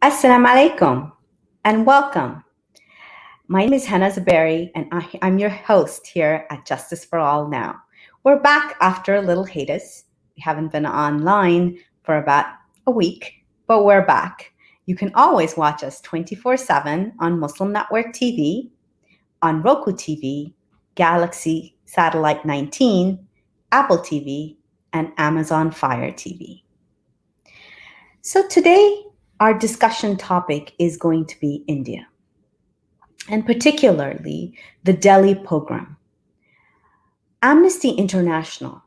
Assalamu alaikum and welcome. My name is Hannah Zaberi and I'm your host here at Justice for All Now. We're back after a little hiatus. We haven't been online for about a week, but we're back. You can always watch us 24/7 on Muslim Network TV, on Roku TV, Galaxy Satellite 19, Apple TV, and Amazon Fire TV. So today, our discussion topic is going to be India, and particularly the Delhi pogrom. Amnesty International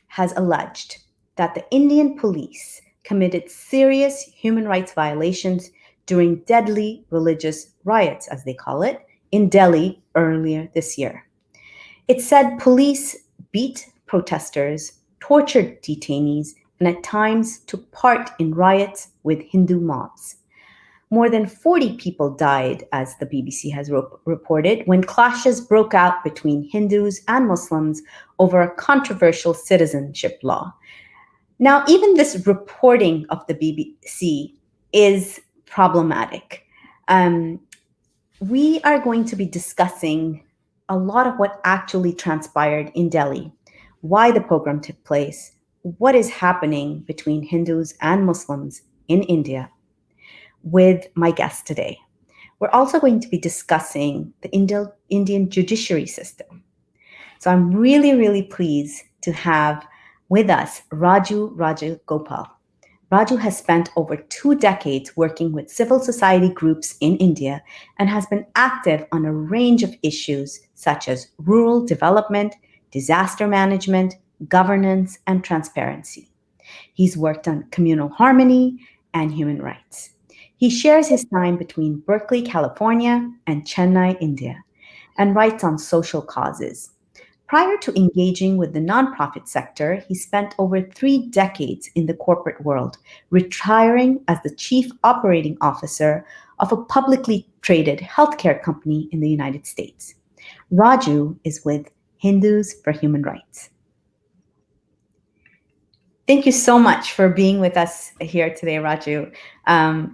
has alleged that the Indian police committed serious human rights violations during deadly religious riots, as they call it, in Delhi earlier this year. It said police beat protesters, tortured detainees, and at times took part in riots with Hindu mobs. More than 40 people died, as the BBC has reported, when clashes broke out between Hindus and Muslims over a controversial citizenship law. Now, even this reporting of the BBC is problematic. We are going to be discussing a lot of what actually transpired in Delhi, why the pogrom took place, what is happening between Hindus and Muslims in India, with my guest today. We're also going to be discussing the Indian judiciary system. So I'm really, really pleased to have with us Rajagopal. Raju has spent over 2 decades working with civil society groups in India and has been active on a range of issues such as rural development, disaster management, governance, and transparency. He's worked on communal harmony and human rights. He shares his time between Berkeley, California, and Chennai, India, and writes on social causes. Prior to engaging with the nonprofit sector, he spent over 3 decades in the corporate world, retiring as the chief operating officer of a publicly traded healthcare company in the United States. Raju is with Hindus for Human Rights. Thank you so much for being with us here today, Raju.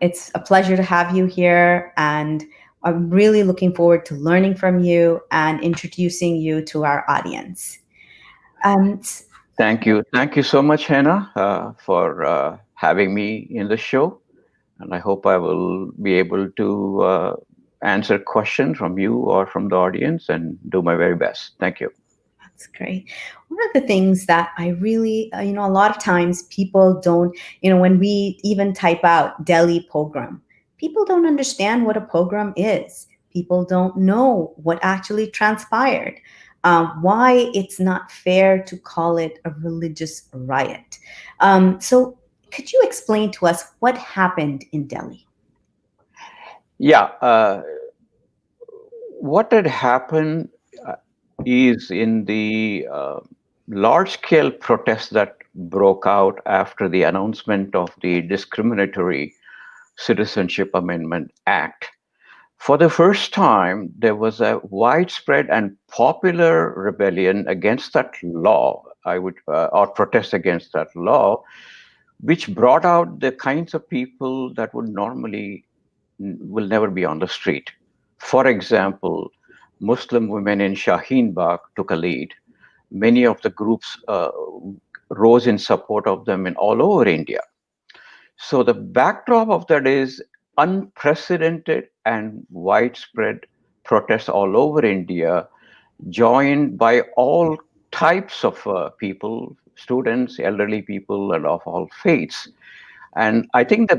It's a pleasure to have you here, and I'm really looking forward to learning from you and introducing you to our audience. And Thank you. Thank you so much, Hannah, for having me in the show. And I hope I will be able to answer questions from you or from the audience and do my very best. Thank you. that's great. One of the things that I really, a lot of times people don't, when we even type out Delhi pogrom, people don't understand what a pogrom is. People don't know what actually transpired, why it's not fair to call it a religious riot. So, could you explain to us what happened in Delhi? Yeah. What had happened is in the large scale protests that broke out after the announcement of the Discriminatory Citizenship Amendment Act. For the first time, there was a widespread and popular rebellion against that law, or protest against that law, which brought out the kinds of people that would normally will never be on the street. For example, Muslim women in Shaheen Bagh took a lead. Many of the groups rose in support of them in all over India. So the backdrop of that is unprecedented and widespread protests all over India, joined by all types of people, students, elderly people, and of all faiths. And I think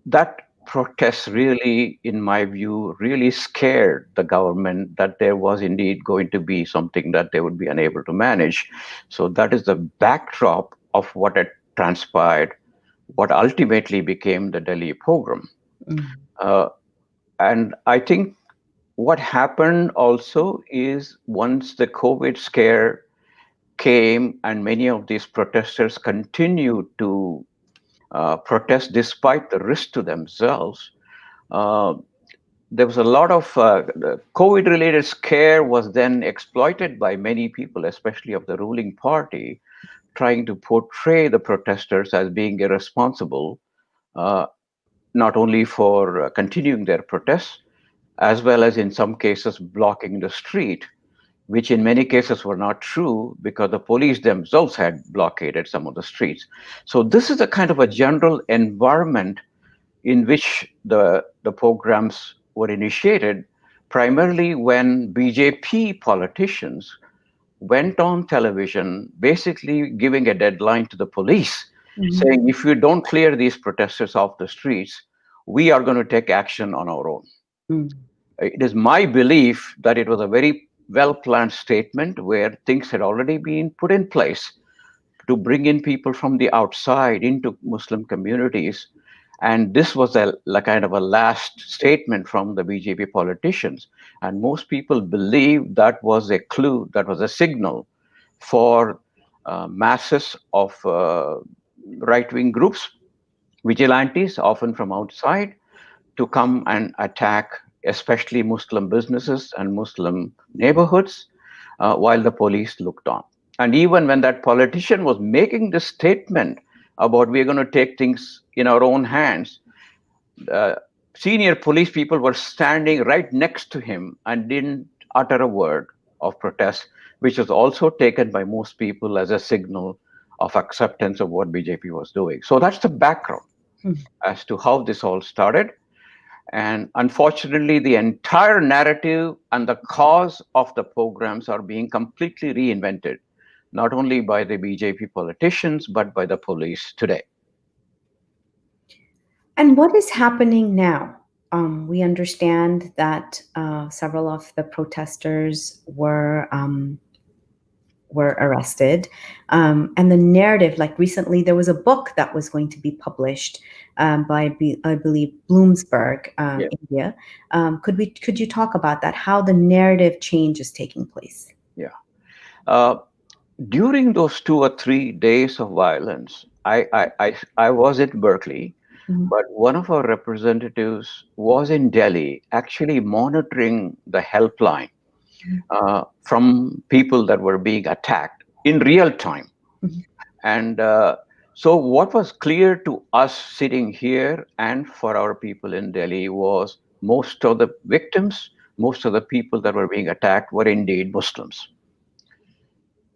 that protest really, in my view, really scared the government that there was indeed going to be something that they would be unable to manage. So that is the backdrop of what had transpired, what ultimately became the Delhi pogrom. Mm. And I think what happened also is once the COVID scare came and many of these protesters continued to protest despite the risk to themselves, uh, there was a lot of COVID related scare was then exploited by many people, especially of the ruling party, trying to portray the protesters as being irresponsible. Uh, not only for continuing their protests, as well as in some cases blocking the street, which in many cases were not true because the police themselves had blockaded some of the streets. So this is a kind of a general environment in which the programs were initiated, primarily when BJP politicians went on television, basically giving a deadline to the police, Mhm. saying, if you don't clear these protesters off the streets, we are going to take action on our own. Mm. It is my belief that it was a very well planned statement where things had already been put in place to bring in people from the outside into Muslim communities. And this was a kind of a last statement from the BJP politicians. And most people believe that was a clue, that was a signal for masses of right wing groups, vigilantes, often from outside, to come and attack, especially Muslim businesses and Muslim neighborhoods, while the police looked on. And even when that politician was making this statement about we're going to take things in our own hands, uh, senior police people were standing right next to him and didn't utter a word of protest, which was also taken by most people as a signal of acceptance of what BJP was doing. So that's the background Mm. as to how this all started. And unfortunately, the entire narrative and the cause of the programs are being completely reinvented, not only by the BJP politicians, but by the police today. And what is happening now? We understand that several of the protesters were arrested, and the narrative. Like recently, there was a book that was going to be published by, I believe, Bloomsburg, Yeah. India. Could you talk about that? How the narrative change is taking place? Yeah. Uh, During those 2 or 3 days of violence, I was at Berkeley, Mhm. but one of our representatives was in Delhi actually monitoring the helpline from people that were being attacked in real time. Mhm. And so, what was clear to us sitting here and for our people in Delhi was most of the victims, most of the people that were being attacked were indeed Muslims.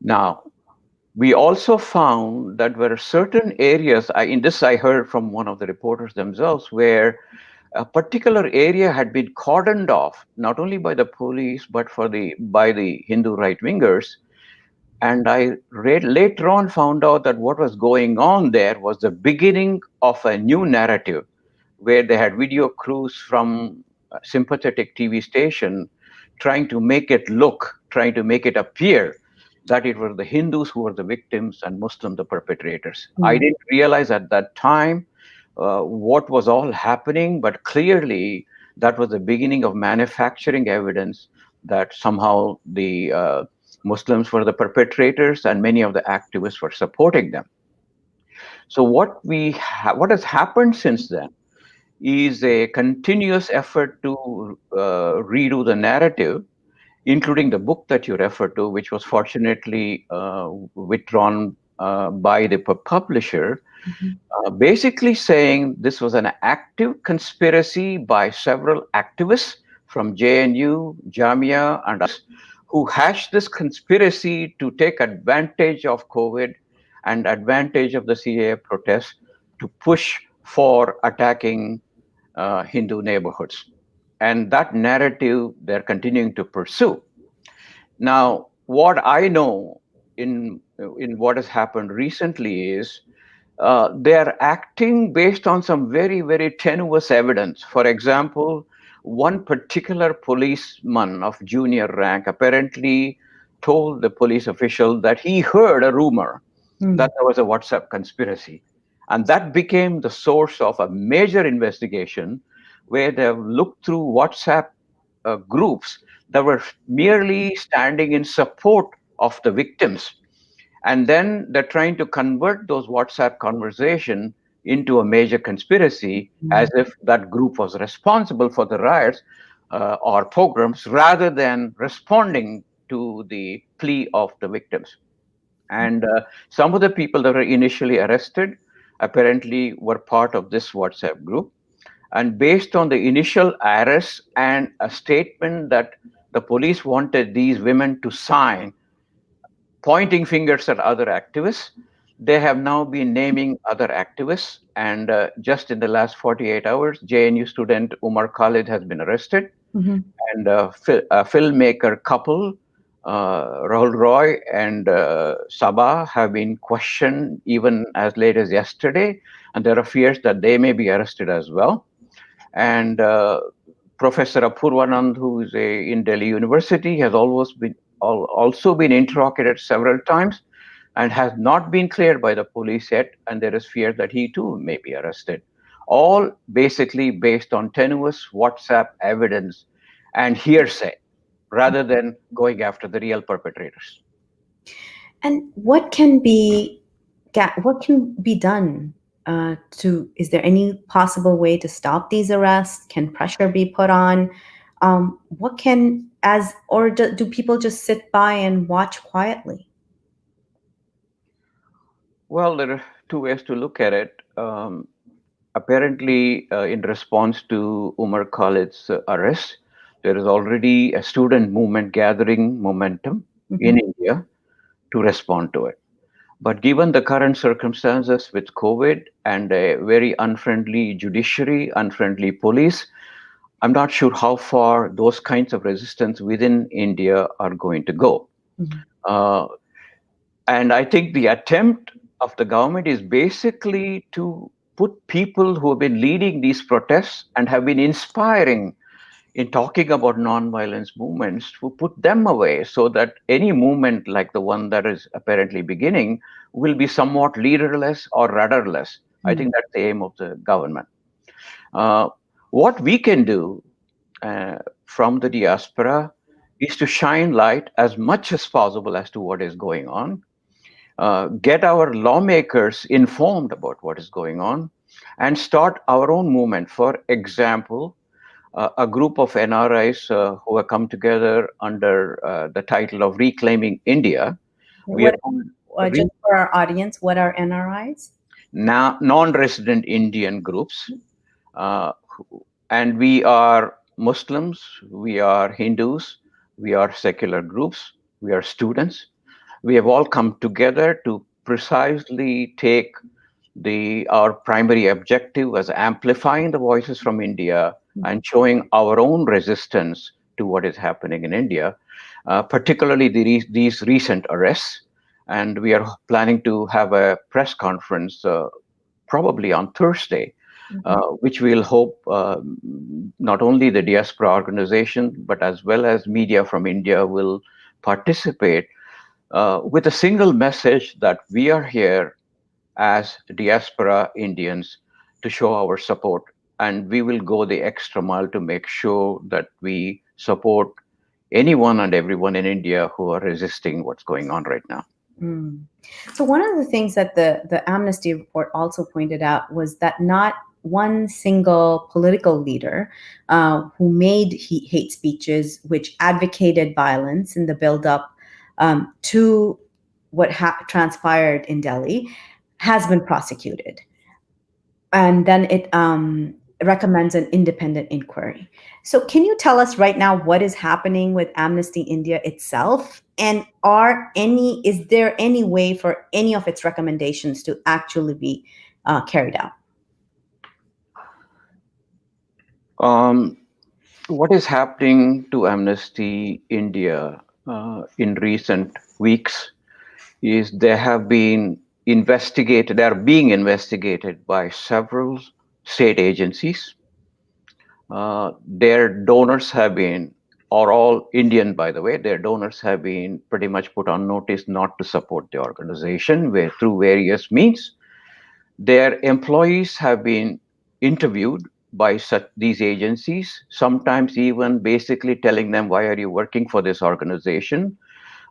Now, we also found that there were certain areas, in this I heard from one of the reporters themselves, where a particular area had been cordoned off, not only by the police, but by the Hindu right wingers. And I read later on found out that what was going on there was the beginning of a new narrative where they had video crews from a sympathetic TV station trying to make it appear that it were the Hindus who were the victims and Muslim the perpetrators. I Mm. didn't realize at that time what was all happening, but clearly that was the beginning of manufacturing evidence that somehow the Muslims were the perpetrators and many of the activists were supporting them. So what has happened since then is a continuous effort to redo the narrative, including the book that you referred to, which was fortunately withdrawn by the publisher, Mhm. basically saying this was an active conspiracy by several activists from JNU, Jamia, and others who hashed this conspiracy to take advantage of COVID and advantage of the CAA protests to push for attacking Hindu neighborhoods. And that narrative they're continuing to pursue. Now, what I know in what has happened recently is they are acting based on some very, very tenuous evidence. For example, one particular policeman of junior rank apparently told the police official that he heard a rumor Mm. that there was a WhatsApp conspiracy. And that became the source of a major investigation where they have looked through WhatsApp groups that were merely standing in support of the victims, and then they're trying to convert those WhatsApp conversation into a major conspiracy as Mm. if that group was responsible for the riots or pogroms rather than responding to the plea of the victims. And some of the people that were initially arrested apparently were part of this WhatsApp group. And based on the initial arrest and a statement that the police wanted these women to sign, pointing fingers at other activists, they have now been naming other activists. And just in the last 48 hours, JNU student Umar Khalid has been arrested, Mhm. and a filmmaker couple, Rahul Roy and Sabah, have been questioned even as late as yesterday, and there are fears that they may be arrested as well. And Professor Apurvanand, who is in Delhi University, has also been interrogated several times and has not been cleared by the police yet, and there is fear that he too may be arrested. All basically based on tenuous WhatsApp evidence and hearsay rather than going after the real perpetrators. And what can be done to? Is there any possible way to stop these arrests? Can pressure be put on? What can as or do people just sit by and watch quietly? Well, there are two ways to look at it. Apparently, in response to Umar Khalid's arrest, there is already a student movement gathering momentum Mhm. in India to respond to it. But given the current circumstances with COVID and a very unfriendly judiciary, unfriendly police, I'm not sure how far those kinds of resistance within India are going to go. Mhm. Uh, and I think the attempt of the government is basically to put people who have been leading these protests and have been inspiring in talking about nonviolence movements, to put them away so that any movement like the one that is apparently beginning will be somewhat leaderless or rudderless. I Mm. think that's the aim of the government. Uh, what we can do from the diaspora is to shine light as much as possible as to what is going on, get our lawmakers informed about what is going on, and start our own movement. For example, a group of NRIs who have come together under the title of Reclaiming India. We What have called just for our audience? What are NRIs? non-resident Indian groups, uh, and we are Muslims, we are Hindus, we are secular groups, we are students. We have all come together to precisely take the our primary objective as amplifying the voices from India and showing our own resistance to what is happening in India, particularly these recent arrests. And we are planning to have a press conference probably on Thursday, Mhm. which we'll hope not only the diaspora organization, but as well as media from India will participate with a single message that we are here as diaspora Indians to show our support. And we will go the extra mile to make sure that we support anyone and everyone in India who are resisting what's going on right now. Mm. So one of the things that the Amnesty report also pointed out was that not one single political leader who made hate speeches which advocated violence in the build-up to what transpired in Delhi has been prosecuted, and then it recommends an independent inquiry. So, can you tell us right now what is happening with Amnesty India itself, and is there any way for any of its recommendations to actually be carried out? Um, what is happening to Amnesty India in recent weeks is they are being investigated by several state agencies. Their donors have been, or all Indian, by the way, their donors have been pretty much put on notice not to support the organization through various means. Their employees have been interviewed by these agencies, sometimes even basically telling them, why are you working for this organization?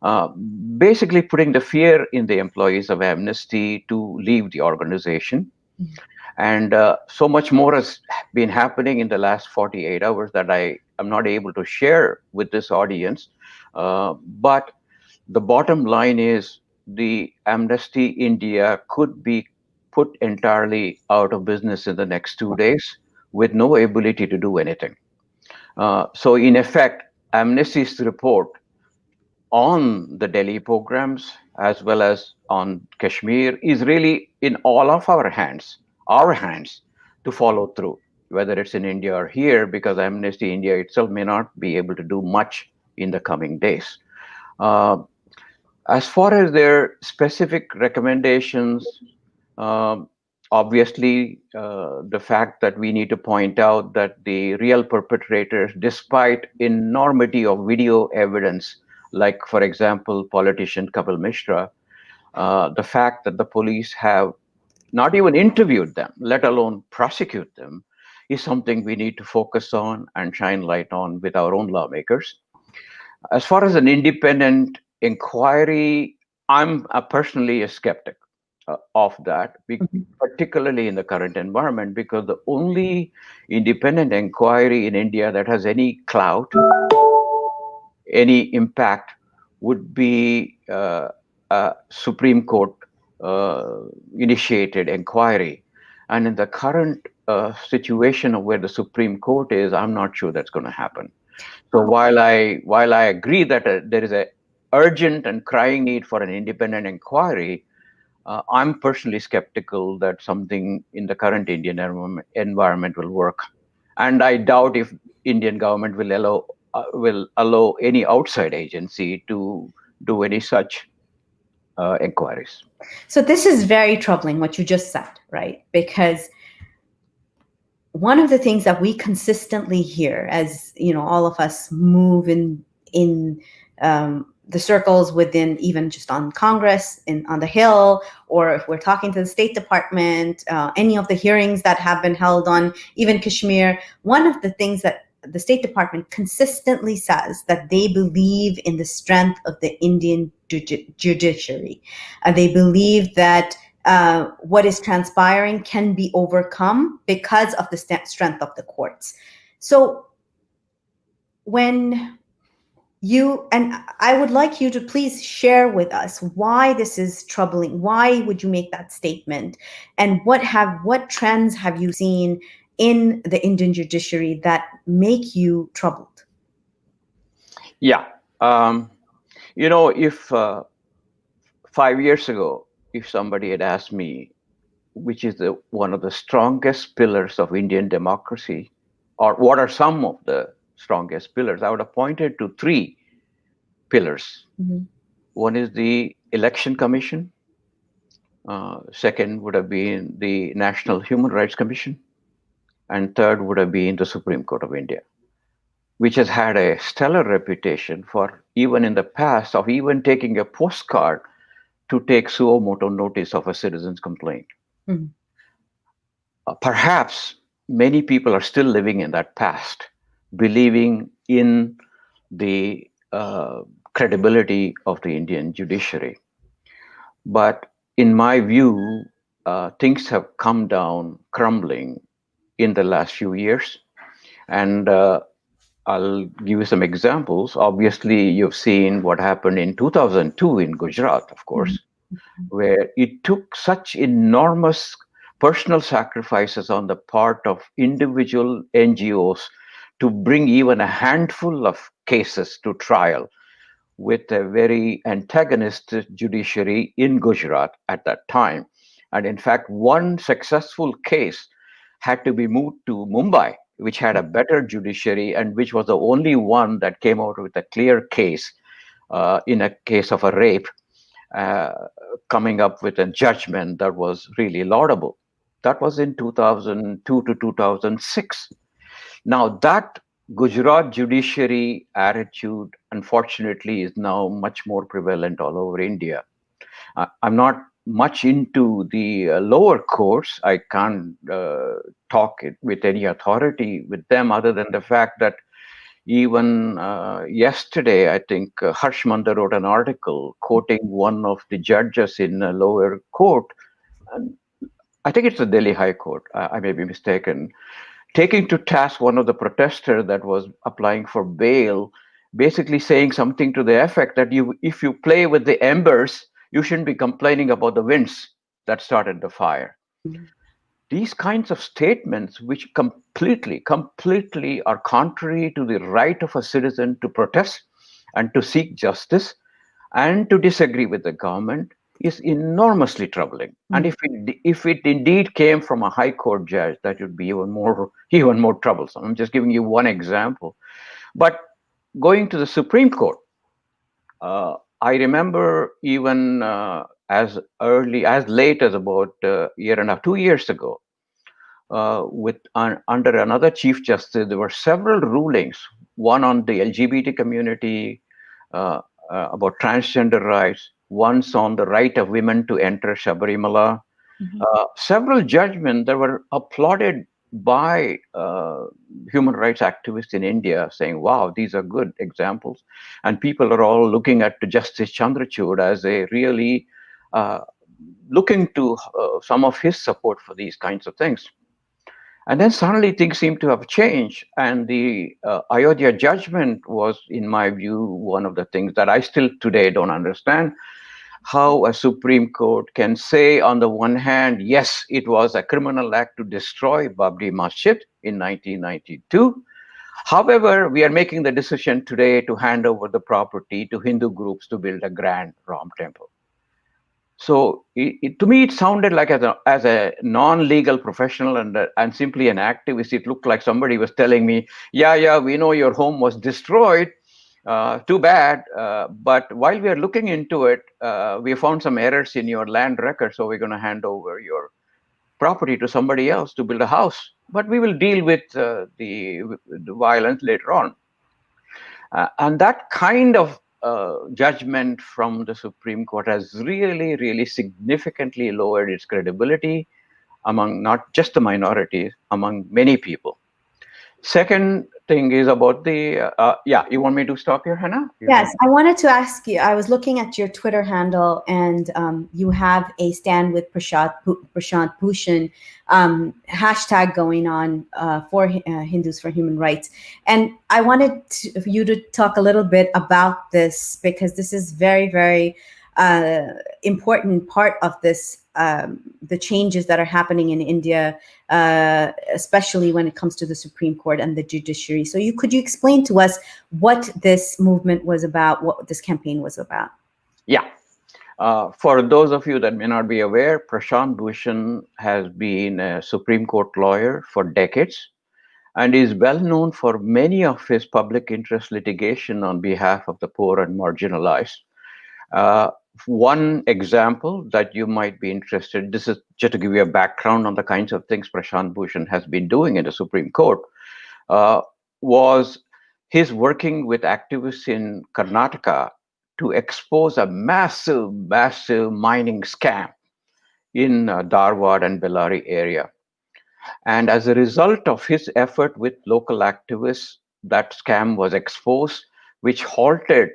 Uh, Basically putting the fear in the employees of Amnesty to leave the organization. And so much more has been happening in the last 48 hours that I am not able to share with this audience. But the bottom line is the Amnesty India could be put entirely out of business in the next 2 days with no ability to do anything. So, in effect, Amnesty's report on the Delhi programs as well as on Kashmir is really in all of our hands to follow through, whether it's in India or here, because Amnesty India itself may not be able to do much in the coming days. Uh, as far as their specific recommendations, um, obviously, the fact that we need to point out that the real perpetrators, despite enormity of video evidence, like, for example, politician Kapil Mishra, the fact that the police have not even interviewed them, let alone prosecute them, is something we need to focus on and shine light on with our own lawmakers. As far as an independent inquiry, I'm personally a skeptic of that, particularly in the current environment, because the only independent inquiry in India that has any clout, any impact, would be a Supreme Court initiated inquiry. And in the current situation of where the Supreme Court is, I'm not sure that's going to happen. So while I agree that there is a urgent and crying need for an independent inquiry, I'm personally skeptical that something in the current Indian environment will work, and I doubt if Indian government will allow any outside agency to do any such inquiries. So this is very troubling what you just said, right? Because one of the things that we consistently hear, as you know, all of us move in the circles within, even just on Congress, on the Hill, or if we're talking to the State Department, any of the hearings that have been held on even Kashmir, one of the things that the State Department consistently says that they believe in the strength of the Indian judiciary. They believe that what is transpiring can be overcome because of the strength of the courts. So when and I would like you to please share with us why this is troubling. Why would you make that statement? And what trends have you seen in the Indian judiciary that make you troubled? Yeah. If 5 years ago, if somebody had asked me which is one of the strongest pillars of Indian democracy, or what are some of the strongest pillars, I would have pointed to three pillars. Mm-hmm. One is the Election Commission. Second would have been the National Human Rights Commission. And third would have been the Supreme Court of India, which has had a stellar reputation for, even in the past, of even taking a postcard to take suo moto notice of a citizen's complaint. Mm-hmm. Perhaps many people are still living in that past, believing in the credibility of the Indian judiciary. But in my view, things have come down crumbling in the last few years. And I'll give you some examples. Obviously, you've seen what happened in 2002 in Gujarat, of course, mm-hmm. where it took such enormous personal sacrifices on the part of individual NGOs to bring even a handful of cases to trial, with a very antagonistic judiciary in Gujarat at that time. And in fact, one successful case had to be moved to Mumbai, which had a better judiciary and which was the only one that came out with a clear case in a case of a rape, coming up with a judgment that was really laudable. That was in 2002 to 2006. Now, that Gujarat judiciary attitude, unfortunately, is now much more prevalent all over India. I'm not much into the lower courts. I can't talk with any authority with them, other than the fact that even yesterday, I think Harsh Mandar wrote an article quoting one of the judges in a lower court. And I think it's the Delhi High Court. I may be mistaken. Taking to task one of the protesters that was applying for bail, basically saying something to the effect that if you play with the embers, you shouldn't be complaining about the winds that started the fire. Mm-hmm. these kinds of statements, which completely are contrary to the right of a citizen to protest and to seek justice and to disagree with the government, is enormously troubling. And Mm. if it indeed came from a high court judge, that would be even more troublesome. I'm just giving you one example. But going to the Supreme Court, I remember even as late as about a year and a half, 2 years ago, under another chief justice, there were several rulings. One on the LGBT community, uh, about transgender rights. One's on the right of women to enter Shabarimala. Mhm. Several judgments that were applauded by human rights activists in India, saying, "Wow, these are good examples," and people are all looking at Justice Chandrachud as a really uh, looking to some of his support for these kinds of things. And then suddenly things seem to have changed. And the Ayodhya judgment was, in my view, one of the things that I still today don't understand. How a Supreme Court can say, on the one hand, yes, it was a criminal act to destroy Babri Masjid in 1992. However, we are making the decision today to hand over the property to Hindu groups to build a grand Ram temple. So to me, it sounded like, as a non-legal professional and simply an activist, it looked like somebody was telling me, "Yeah, yeah, we know your home was destroyed. Too bad. But while we are looking into it, we found some errors in your land record, so we're going to hand over your property to somebody else to build a house. But we will deal with the violence later on." And that kind of judgment from the Supreme Court has really, really significantly lowered its credibility among not just the minorities, among many people. Second thing is about yeah, you want me to stop here, Hannah? You Yes, have. I wanted to ask you. I was looking at your Twitter handle, and you have a stand with Prashant Bhushan hashtag going on for Hindus for Human Rights. And I wanted for you to talk a little bit about this, because this is very, very uh, important part of this. The changes that are happening in India, especially when it comes to the Supreme Court and the judiciary. So, could you explain to us what this movement was about, what this campaign was about? Yeah. For those of you that may not be aware, Prashant Bhushan has been a Supreme Court lawyer for decades and is well known for many of his public interest litigation on behalf of the poor and marginalized. Uh, One example that you might be interested, this is just to give you a background on the kinds of things Prashant Bhushan has been doing in the Supreme Court, uh, was his working with activists in Karnataka to expose a massive mining scam in Dharwad and Bellary area. And as a result of his effort with local activists, that scam was exposed, which halted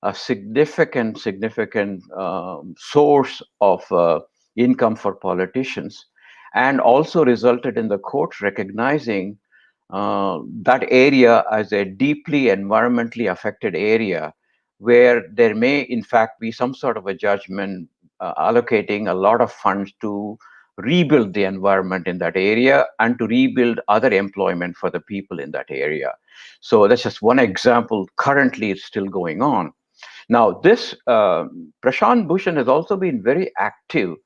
a significant source of income for politicians, and also resulted in the court recognizing that area as a deeply environmentally affected area where there may, in fact, be some sort of a judgment allocating a lot of funds to rebuild the environment in that area and to rebuild other employment for the people in that area. So that's just one example. Currently, it's still going on. Now, this Prashant Bhushan has also been very active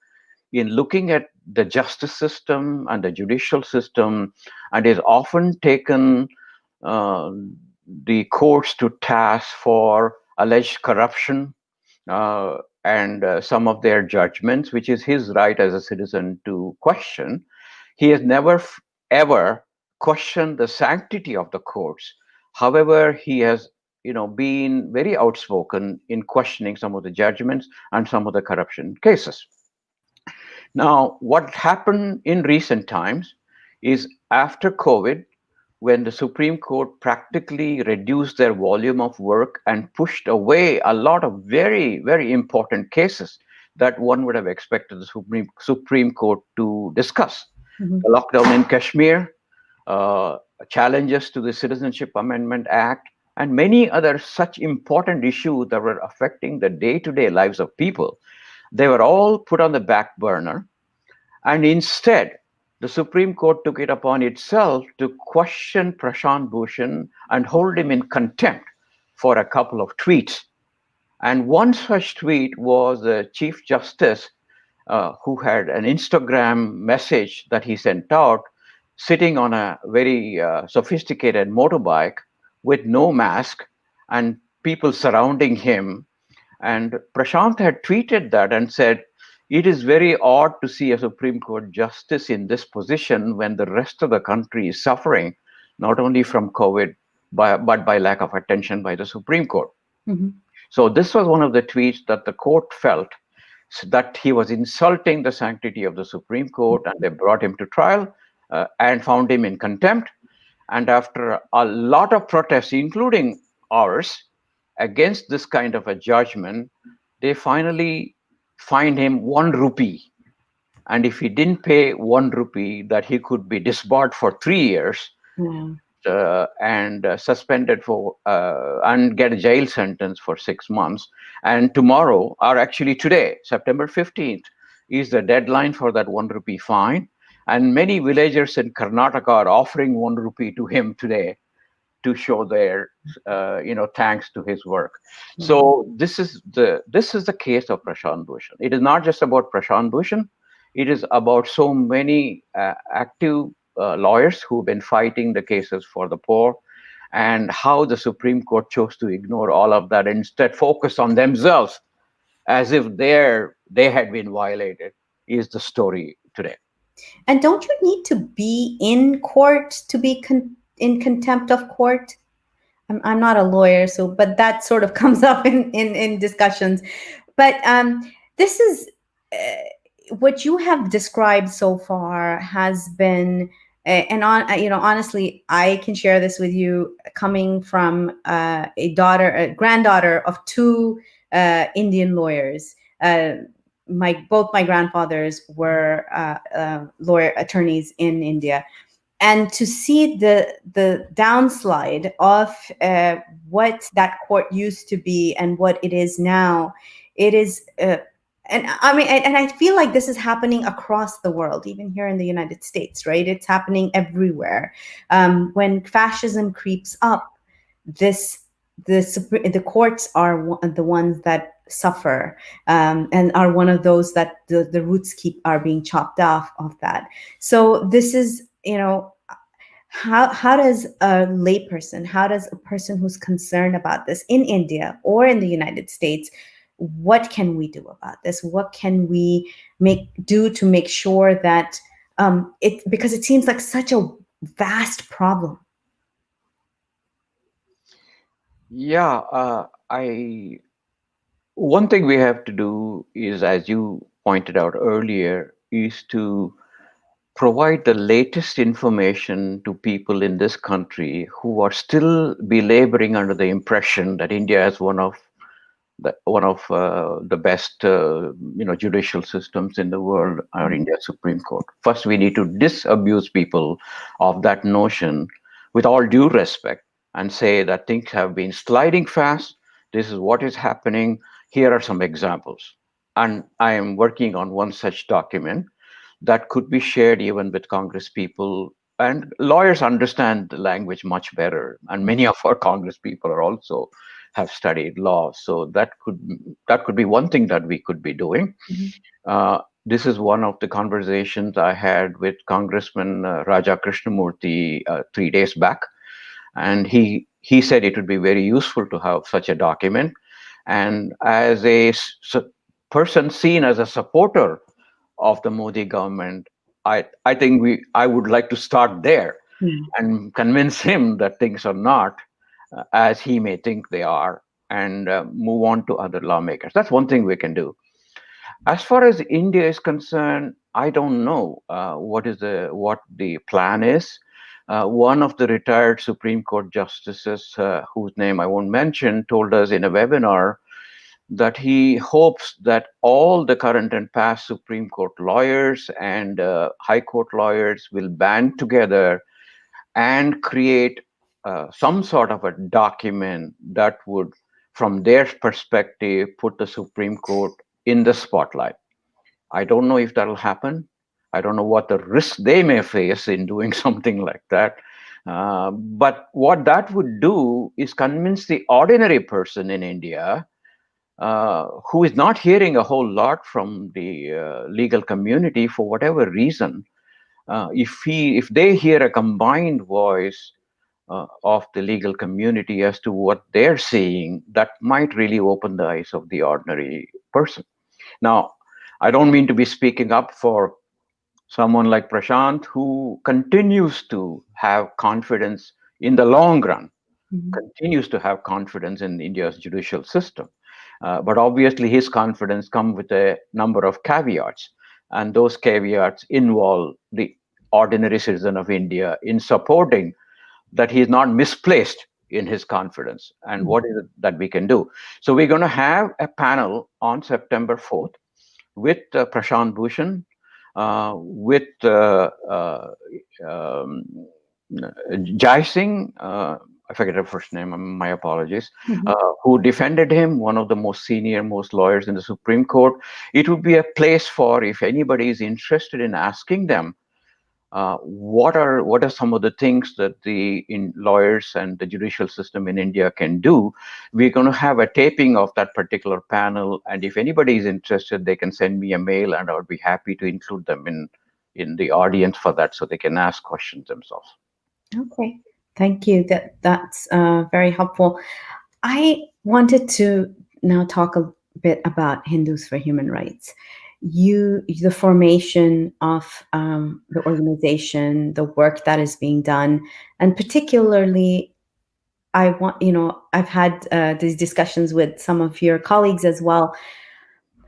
in looking at the justice system and the judicial system, and is often taken uh, the courts to task for alleged corruption uh, and some of their judgments, which is his right as a citizen to question. He has never ever questioned the sanctity of the courts. However, he has, been very outspoken in questioning some of the judgments and some of the corruption cases. Now, what happened in recent times is, after COVID, when the Supreme Court practically reduced their volume of work and pushed away a lot of very, very important cases that one would have expected the Supreme Court to discuss. Mhm. The lockdown in Kashmir, uh, challenges to the Citizenship Amendment Act, and many other such important issues that were affecting the day to day lives of people, they were all put on the back burner, and instead, the Supreme Court took it upon itself to question Prashant Bhushan and hold him in contempt for a couple of tweets. And one such tweet was the Chief Justice, who had an Instagram message that he sent out, sitting on a very sophisticated motorbike with no mask and people surrounding him. And Prashant had tweeted that and said, "It is very odd to see a Supreme Court justice in this position when the rest of the country is suffering, not only from COVID, but by lack of attention by the Supreme Court." Mhm. So this was one of the tweets that the court felt that he was insulting the sanctity of the Supreme Court, and they brought him to trial and found him in contempt. And after a lot of protests, including ours, against this kind of a judgment, they finally fined him 1 rupee. And if he didn't pay 1 rupee, that he could be disbarred for 3 years Yeah. and suspended for and get a jail sentence for 6 months. And tomorrow, or actually today, September 15th, is the deadline for that 1 rupee fine. And many villagers in Karnataka are offering 1 rupee to him today to show their thanks to his work. Yeah. So this is the case of Prashant Bhushan. It is not just about Prashant Bhushan. It is about so many active lawyers who've been fighting the cases for the poor, and how the Supreme Court chose to ignore all of that and instead focus on themselves as if they had been violated, is the story today. And don't you need to be in court to be in contempt of court? I'm not a lawyer, so but that sort of comes up in discussions. But this is what you have described so far has been, and honestly, I can share this with you, coming from a granddaughter of two Indian lawyers. Both my grandfathers were lawyer attorneys in India, and to see the downslide of what that court used to be and what it is now, it is and I mean, and I feel like this is happening across the world, even here in the United States, right? It's happening everywhere. When fascism creeps up, this the courts are the ones that suffer, and are one of those that the roots keep are being chopped off of that. So this is, how does a layperson, how does a person who's concerned about this in India or in the United States, what can we do about this? What can we do to make sure that because it seems like such a vast problem. Yeah, I one thing we have to do is, as you pointed out earlier, is to provide the latest information to people in this country who are still belaboring under the impression that India is one of the best judicial systems in the world, our India Supreme Court. First, we need to disabuse people of that notion with all due respect and say that things have been sliding fast. This is what is happening. Here are some examples. And I am working on one such document that could be shared even with Congress people. And lawyers understand the language much better. And many of our Congress people are also have studied law. So that could be one thing that we could be doing. Mm-hmm. This is one of the conversations I had with Congressman Raja Krishnamurthy 3 days back, and he said it would be very useful to have such a document. And as a person seen as a supporter of the Modi government, I think I would like to start there and convince him that things are not as he may think they are, and move on to other lawmakers. That's one thing we can do. As far as India is concerned, I don't know what the plan is. One of the retired Supreme Court justices, whose name I won't mention, told us in a webinar that he hopes that all the current and past Supreme Court lawyers and High Court lawyers will band together and create some sort of a document that would, from their perspective, put the Supreme Court in the spotlight. I don't know if that'll happen. I don't know what the risk they may face in doing something like that. But what that would do is convince the ordinary person in India, who is not hearing a whole lot from the legal community for whatever reason. If they hear a combined voice of the legal community as to what they're seeing, that might really open the eyes of the ordinary person. Now, I don't mean to be speaking up for someone like Prashant, who continues to have confidence in the long run, Mhm. continues to have confidence in India's judicial system. But obviously, his confidence comes with a number of caveats, and those caveats involve the ordinary citizen of India in supporting that he is not misplaced in his confidence, and what is it that we can do. So we're going to have a panel on September 4th with Prashant Bhushan, with um, Jai Singh, I forget her first name, my apologies, Mhm. who defended him, one of the most senior, most lawyers in the Supreme Court. It would be a place for, if anybody is interested in asking them, what are some of the things that the lawyers and the judicial system in India can do? We're going to have a taping of that particular panel, and if anybody is interested, they can send me a mail, and I would be happy to include them in the audience for that, so they can ask questions themselves. Okay, thank you. That's very helpful. I wanted to now talk a bit about Hindus for Human Rights. The formation of the organization, the work that is being done, and particularly, I've had these discussions with some of your colleagues as well.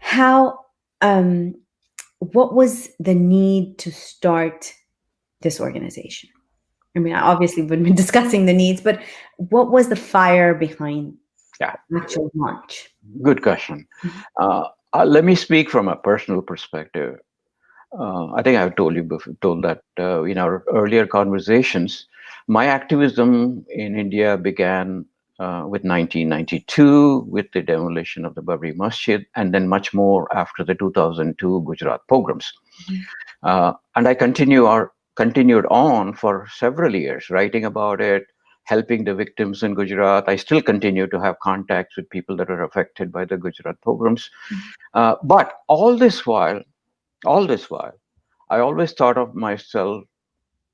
How, um, what was the need to start this organization? I mean, obviously, we've been discussing the needs, but what was the fire behind Yeah, actual launch? good question. Mhm. Let me speak from a personal perspective. I think I've told you before, told that in our earlier conversations. My activism in India began with 1992, with the demolition of the Babri Masjid, and then much more after the 2002 Gujarat pogroms. Mhm. And I continued on for several years, writing about it, helping the victims in Gujarat. I still continue to have contacts with people that were affected by the Gujarat pogroms. But all this while, I always thought of myself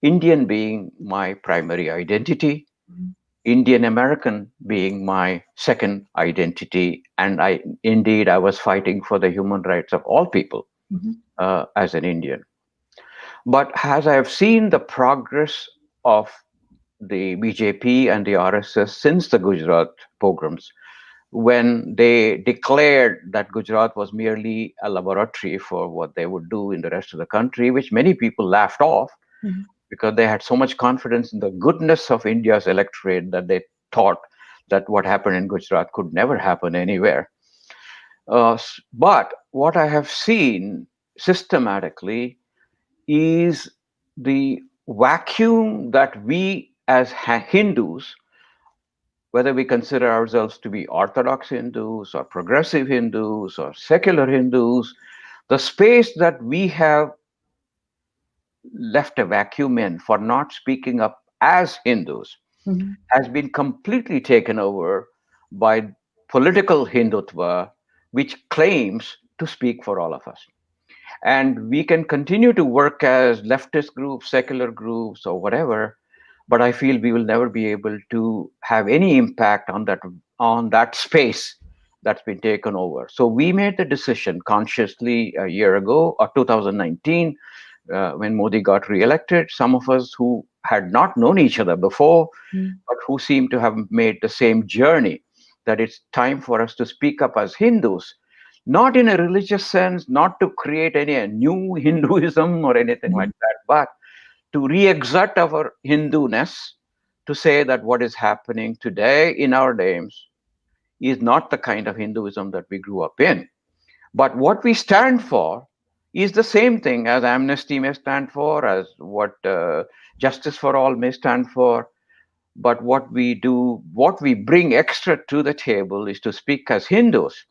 Indian being my primary identity, Mhm. Indian American being my second identity, and I was fighting for the human rights of all people Mhm. as an Indian. But as I have seen the progress of the BJP and the RSS since the Gujarat pogroms, when they declared that Gujarat was merely a laboratory for what they would do in the rest of the country, which many people laughed off Mhm. because they had so much confidence in the goodness of India's electorate that they thought that what happened in Gujarat could never happen anywhere. But what I have seen systematically is the vacuum that we as Hindus, whether we consider ourselves to be Orthodox Hindus or progressive Hindus or secular Hindus, the space that we have left a vacuum in for not speaking up as Hindus Mhm. has been completely taken over by political hindutva, which claims to speak for all of us. And we can continue to work as leftist groups, secular groups, or whatever, but I feel we will never be able to have any impact on that space that's been taken over. So we made the decision consciously a year ago, or 2019, when Modi got re-elected. Some of us who had not known each other before, Mhm. but who seem to have made the same journey, that it's time for us to speak up as Hindus, not in a religious sense, not to create any new Hinduism or anything like Mhm. that, but to re-exert our Hindu-ness, to say that what is happening today in our names is not the kind of Hinduism that we grew up in. But what we stand for is the same thing as Amnesty may stand for, as what Justice for All may stand for. But what we bring extra to the table is to speak as Hindus,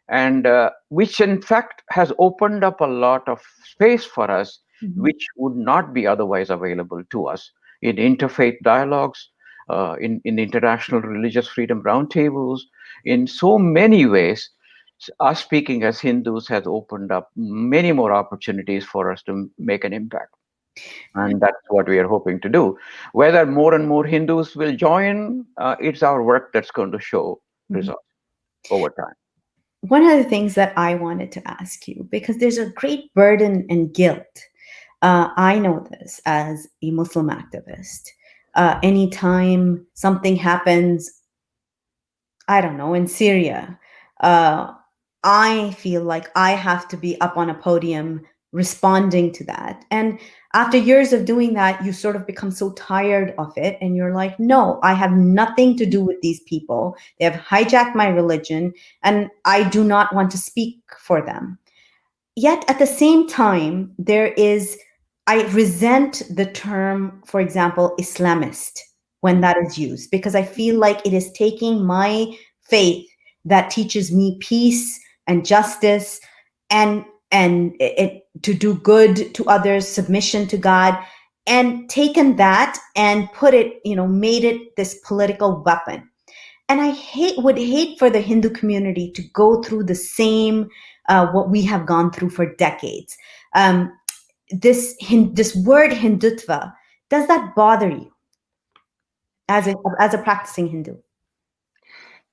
and which in fact has opened up a lot of space for us Mhm. which would not be otherwise available to us in interfaith dialogues, in international religious freedom roundtables. In so many ways, us speaking as Hindus has opened up many more opportunities for us to make an impact. And that's what we are hoping to do. Whether more and more Hindus will join, it's our work that's going to show Mhm. results over time. One of the things that I wanted to ask you, because there's a great burden and guilt. I know this as a Muslim activist. Anytime something happens, I don't know, in Syria, uh, I feel like I have to be up on a podium responding to that. And after years of doing that, you sort of become so tired of it. And you're like, no, I have nothing to do with these people. They have hijacked my religion, and I do not want to speak for them. Yet at the same time, I resent the term, for example, Islamist, when that is used, because I feel like it is taking my faith that teaches me peace and justice, and to do good to others, submission to God, and taken that and put it, made it this political weapon. And I would hate for the Hindu community to go through the same what we have gone through for decades. Um, this word hindutva, does that bother you as a practicing Hindu?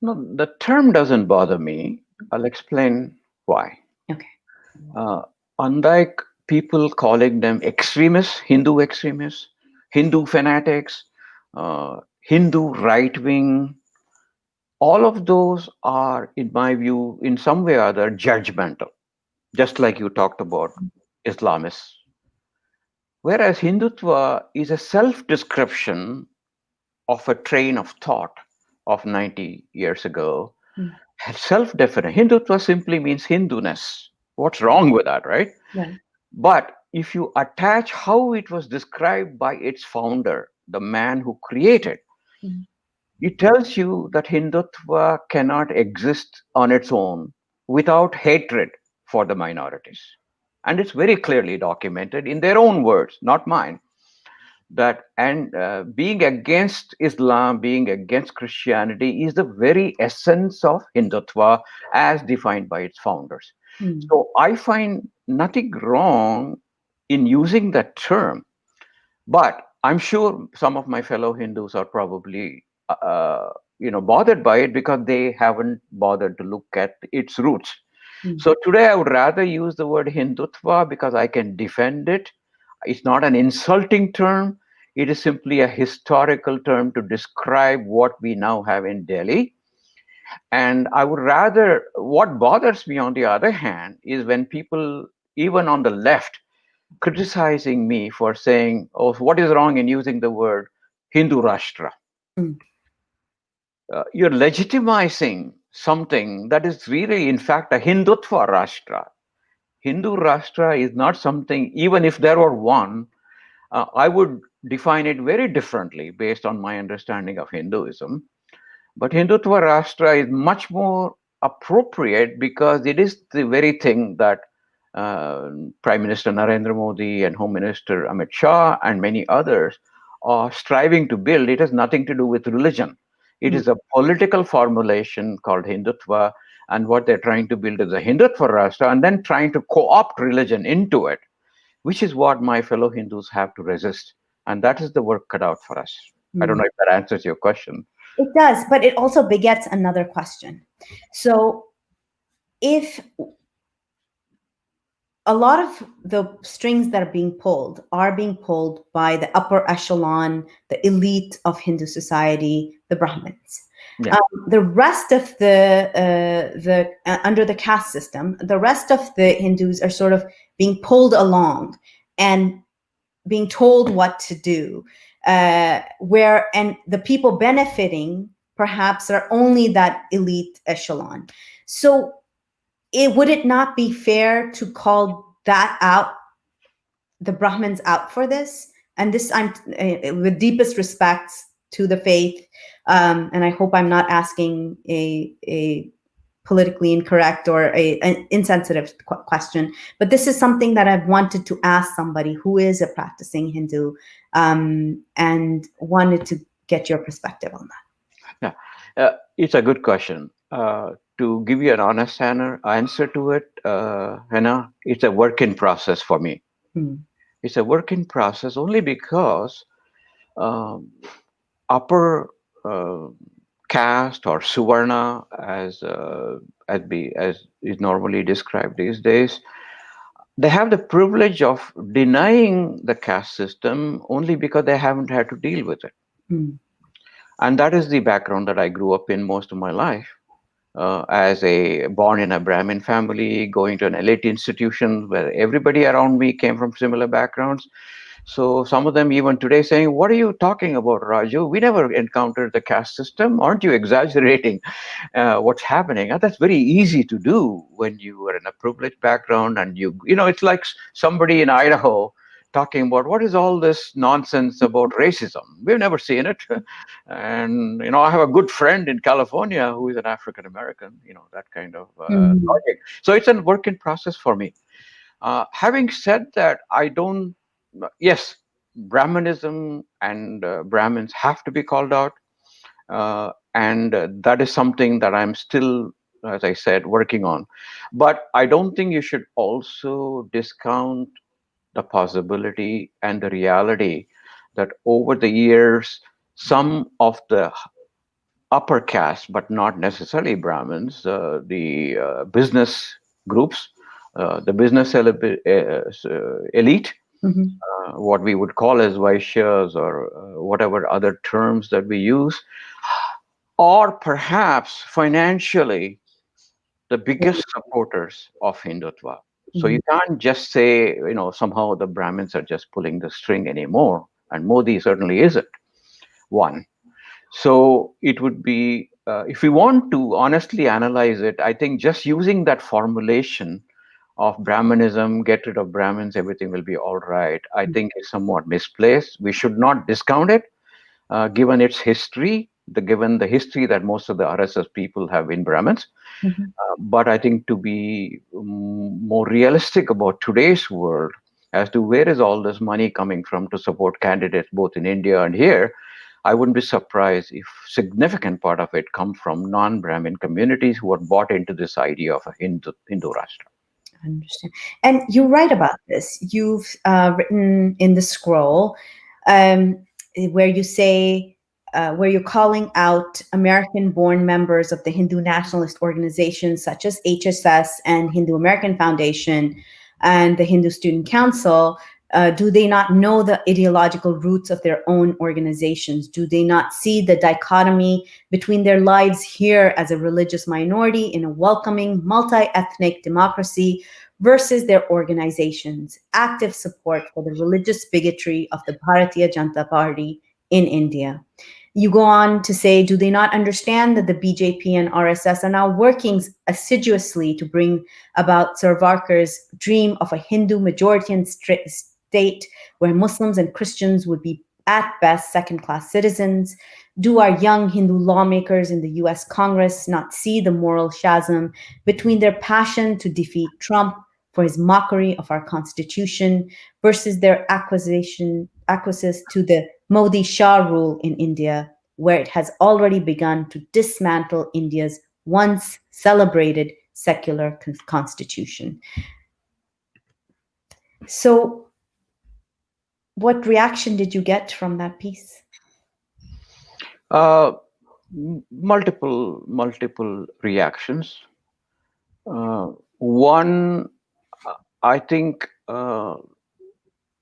No, the term doesn't bother me. I'll explain why. Okay. Uh, Unlike people calling them extremists, Hindu fanatics, Hindu right wing, all of those are, in my view, in some way or other, judgmental, just like you talked about Islamists. Whereas Hindutva is a self description of a train of thought of 90 years ago. Mm. Self definite. Hindutva simply means Hinduness. What's wrong with that, right? Right. But if you attach how it was described by its founder, the man who created, Mm. it tells you that Hindutva cannot exist on its own without hatred for the minorities. And it's very clearly documented in their own words, not mine, that and being against Islam, being against Christianity is the very essence of Hindutva as defined by its founders. Mm. So I find nothing wrong in using that term, but I'm sure some of my fellow Hindus are probably bothered by it because they haven't bothered to look at its roots. Mm. So today I would rather use the word Hindutva because I can defend it. It's not an insulting term. It is simply a historical term to describe what we now have in Delhi. And I would rather, what bothers me on the other hand, is when people, even on the left, criticizing me for saying, oh, what is wrong in using the word Hindu Rashtra? Mm. You're legitimizing something that is really, in fact, a Hindutva Rashtra. Hindu Rashtra is not something, even if there were one, I would define it very differently based on my understanding of Hinduism. But Hindutva Rashtra is much more appropriate because it is the very thing that Prime Minister Narendra Modi and Home Minister Amit Shah and many others are striving to build. It has nothing to do with religion. It Mm. is a political formulation called Hindutva, and what they're trying to build is a Hindutva Rashtra and then trying to co opt religion into it, which is what my fellow Hindus have to resist. And that is the work cut out for us. I don't Mm. know if that answers your question. It does, but it also begets another question. So if a lot of the strings that are being pulled by the upper echelon, the elite of Hindu society, the Brahmins. Yeah. The rest of the under the caste system, the rest of the Hindus are sort of being pulled along and being told what to do. And the people benefiting perhaps are only that elite echelon. So would it not be fair to call that out, the Brahmins out for this? And this, I'm with deepest respects to the faith, and I hope I'm not asking a politically incorrect or an insensitive question, but this is something that I've wanted to ask somebody who is a practicing Hindu, and wanted to get your perspective on Yeah, it's a good question. To give you an honest answer to it, Hannah, it's a work in process for me. that. It's a work in process only because um, upper uh, caste or Suvarna, as is normally described these days, they have the privilege of denying the caste system only because they haven't had to deal with it. Mm. And that is the background that I grew up in most of my life. As a born in a Brahmin family, going to an elite institution where everybody around me came from similar backgrounds. So some of them even today saying, "What are you talking about, Raju? We never encountered the caste system. Aren't you exaggerating what's happening?" And that's very easy to do when you are in a privileged background, and it's like somebody in Idaho talking about what is all this nonsense about racism. We've never seen it. And I have a good friend in California who is an African American. That kind of Mhm. logic. So it's a work in process for me. Having said that, I don't. Yes, Brahmanism and Brahmins have to be called out, and that is something that I'm still, as I said, working on. But I don't think you should also discount the possibility and the reality that over the years, some of the upper caste, but not necessarily Brahmins, the business groups, the business elite, Mhm. what we would call as Vaishyas or whatever other terms that we use, or perhaps financially the biggest supporters of Hindutva. So you Mhm. can't just say, somehow the Brahmins are just pulling the string anymore, and Modi certainly isn't one. So it would be, if we want to honestly analyze it, I think just using that formulation of Brahmanism, get rid of Brahmins, everything will be all right, I think is somewhat misplaced. We should not discount it, given its history, given the history that most of the RSS people have been Brahmins. Mhm. But I think to be more realistic about today's world as to where is all this money coming from to support candidates both in India and here, I wouldn't be surprised if significant part of it come from non-Brahmin communities who are bought into this idea of a Hindu Rashtra. I understand. And you write about this. You've written in the scroll, um, where you say, where you're calling out American born members of the Hindu nationalist organizations such as HSS and Hindu American Foundation and the Hindu Student Council. Do they not know the ideological roots of their own organizations? Do they not see the dichotomy between their lives here as a religious minority in a welcoming, multi ethnic democracy versus their organizations' active support for the religious bigotry of the Bharatiya Janata Party in India? You go on to say, do they not understand that the BJP and RSS are now working assiduously to bring about Savarkar's dream of a Hindu majority state where Muslims and Christians would be at best second class citizens? Do our young Hindu lawmakers in the US Congress not see the moral chasm between their passion to defeat Trump for his mockery of our constitution versus their acquiescence to the Modi Shah rule in India, where it has already begun to dismantle India's once celebrated secular constitution? So, what reaction did you get from that piece? Uh, multiple reactions. One, I think,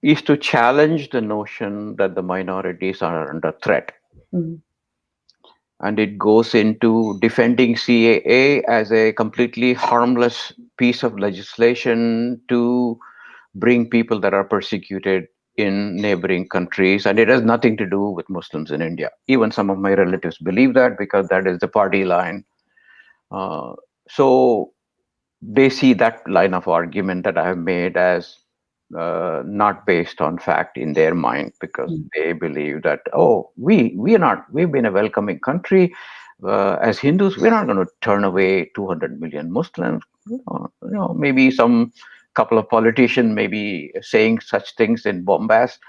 is to challenge the notion that the minorities are under threat. Mm. And it goes into defending CAA as a completely harmless piece of legislation to bring people that are persecuted in neighboring countries. And it has nothing to do with Muslims in India. Even some of my relatives believe that because that is the party line. Uh, so they see that line of argument that I have made as not based on fact in their mind, because Mm. they believe that, oh, we've been a welcoming country. As Hindus, we're not going to turn away 200 million Muslims. Maybe some couple of politicians may be saying such things in bombast,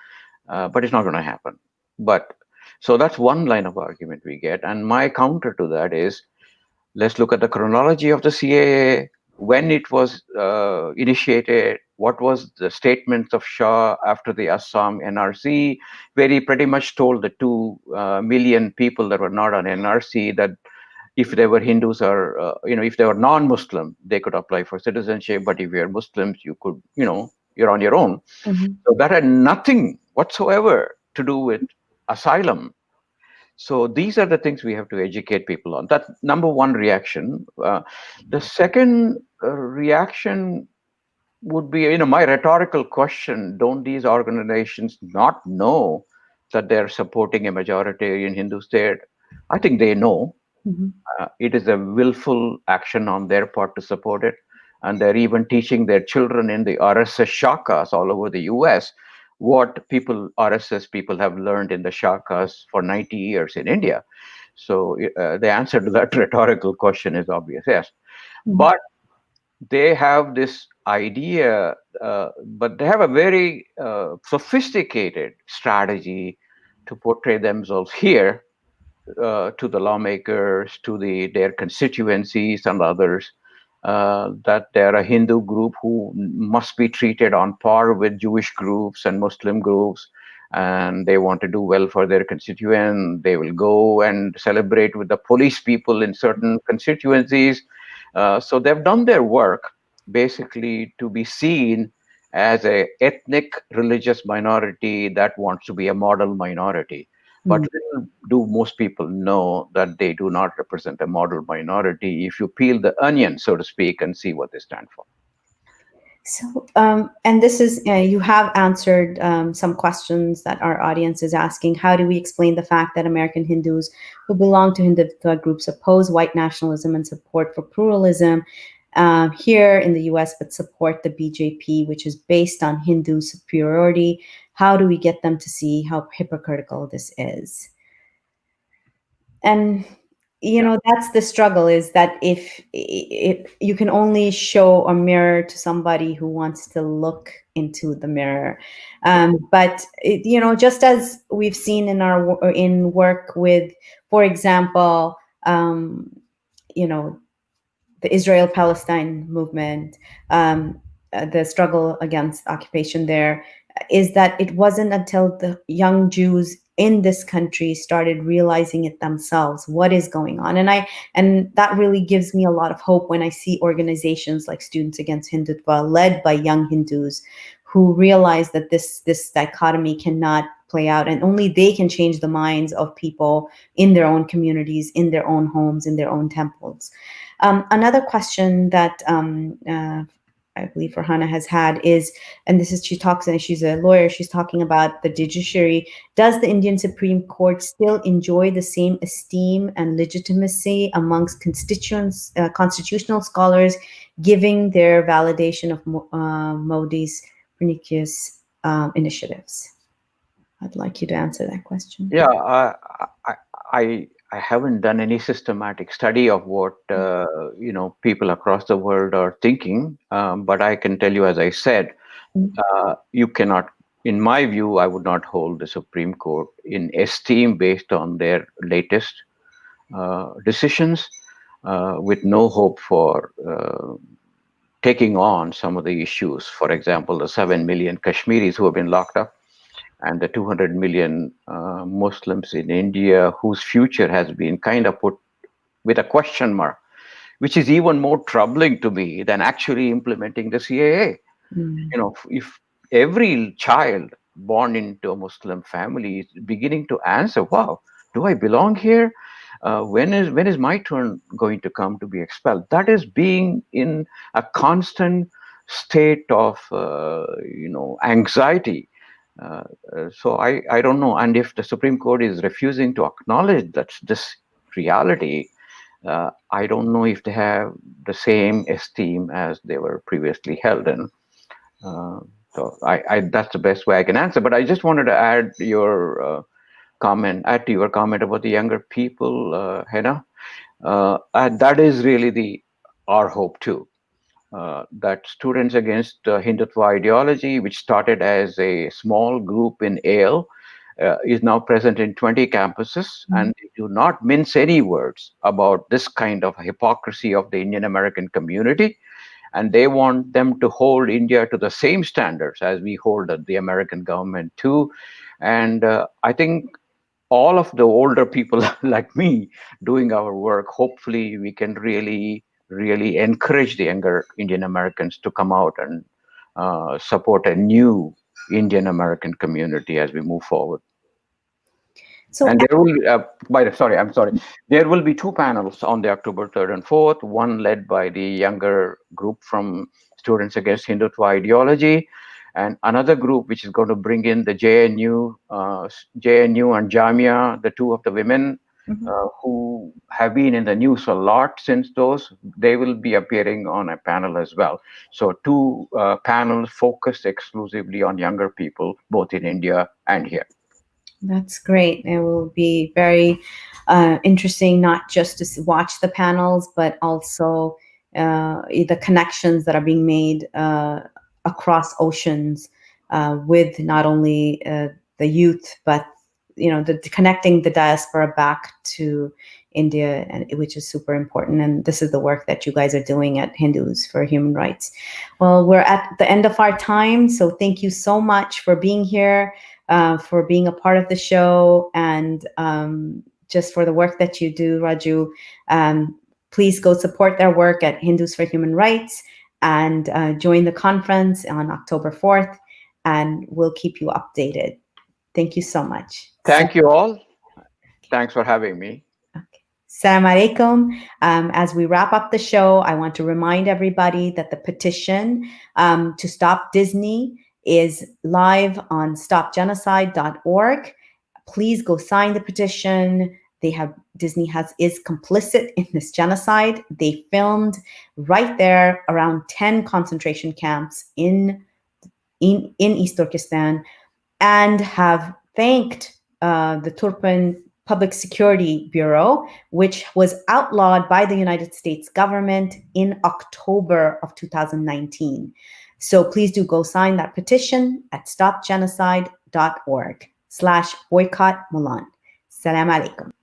but it's not going to happen. But so that's one line of argument we get. And my counter to that is, let's look at the chronology of the CAA, when it was initiated, what was the statements of Shah after the Assam NRC, where he pretty much told the 2 million people that were not on NRC that if they were Hindus or, if they were non-Muslim, they could apply for citizenship. But if you're Muslims, you could, you're on your own. Mhm. So that had nothing whatsoever to do with asylum. So these are the things we have to educate people on. That's number one reaction. The second reaction would be, my rhetorical question: don't these organizations not know that they're supporting a majoritarian Hindu state? I think they know. Mhm. It is a willful action on their part to support it. And they're even teaching their children in the RSS shakas all over the US what RSS people have learned in the shakas for 90 years in India. So the answer to that rhetorical question is obvious, yes. Mhm. But they have this idea, but they have a very sophisticated strategy to portray themselves here to the lawmakers, to their constituencies and others, that they're a Hindu group who must be treated on par with Jewish groups and Muslim groups, and they want to do well for their constituent. They will go and celebrate with the police people in certain constituencies. So they've done their work basically to be seen as a ethnic religious minority that wants to be a model minority. But Mm. little do most people know that they do not represent a model minority if you peel the onion, so to speak, and see what they stand for. So, and this is, you have answered some questions that our audience is asking. How do we explain the fact that American Hindus who belong to hindutva groups oppose white nationalism and support for pluralism here in the US, but support the BJP, which is based on Hindu superiority? How do we get them to see how hypocritical this is? And Yeah. that's the struggle, is that if you can only show a mirror to somebody who wants to look into the mirror. But just as we've seen in in work with, for example, you know the Israel Palestine movement, the struggle against occupation there, is that it wasn't until the young Jews in this country started realizing it themselves what is going on. And that really gives me a lot of hope when I see organizations like Students Against Hindutva, led by young Hindus, who realize that this dichotomy cannot play out, and only they can change the minds of people in their own communities, in their own homes, in their own temples. Another question that I believe Farhana has had is, and this is, she talks, and she's a lawyer, she's talking about the judiciary. Does the Indian Supreme Court still enjoy the same esteem and legitimacy amongst constituents, constitutional scholars, giving their validation of Modi's pernicious initiatives? I'd like you to answer that question. Yeah, I, I haven't done any systematic study of what people across the world are thinking, but I can tell you, as I said, you cannot, in my view, I would not hold the Supreme Court in esteem based on their latest decisions, with no hope for taking on some of the issues. For example, the 7 million Kashmiris who have been locked up, and the 200 million Muslims in India whose future has been kind of put with a question mark, which is even more troubling to me than actually implementing the CAA. Mm. If every child born into a Muslim family is beginning to answer, wow, do I belong here? When is my turn going to come to be expelled? That is being in a constant state of anxiety. So I don't know. And if the Supreme Court is refusing to acknowledge that this reality, I don't know if they have the same esteem as they were previously held in. Uh, so that's the best way I can answer. But I just wanted to add your add to your comment about the younger people, Hena. And that is really our hope too. That Students Against Hindutva ideology, which started as a small group in AL, is now present in 20 campuses, and they do not mince any words about this kind of hypocrisy of the Indian American community. And they want them to hold India to the same standards as we hold the American government too. And I think all of the older people like me doing our work, hopefully we can really encourage the younger Indian Americans to come out and support a new Indian American community as we move forward. So, And there will I'm sorry. There will be two panels on the October 3rd and 4th, one led by the younger group from Students Against Hindutva Ideology, and another group which is going to bring in the JNU and Jamia, the two of the women who have been in the news a lot since those. They will be appearing on a panel as well. So two panels focused exclusively on younger people, both in India and here. that's great. It will be very interesting, not just to watch the panels, but also the connections that are being made across oceans with not only the youth, but connecting the diaspora back to India, and which is super important. And this is the work that you guys are doing at Hindus for Human Rights. Well, we're at the end of our time, so thank you so much for being here, for being a part of the show, and just for the work that you do, Raju. Please go support their work at Hindus for Human Rights, and join the conference on October 4th, and we'll keep you updated. Thank you so much. Thank you all. Thanks for having me. Okay. Assalamu alaikum. As we wrap up the show, I want to remind everybody that the petition to stop Disney is live on stopgenocide.org. Please go sign the petition. Disney is complicit in this genocide. They filmed right there around 10 concentration camps in East Turkestan, and have thanked the Turpan Public Security Bureau, which was outlawed by the United States government in October of 2019. So please do go sign that petition at stopgenocide.org/boycott Mulan. Salam alaikum.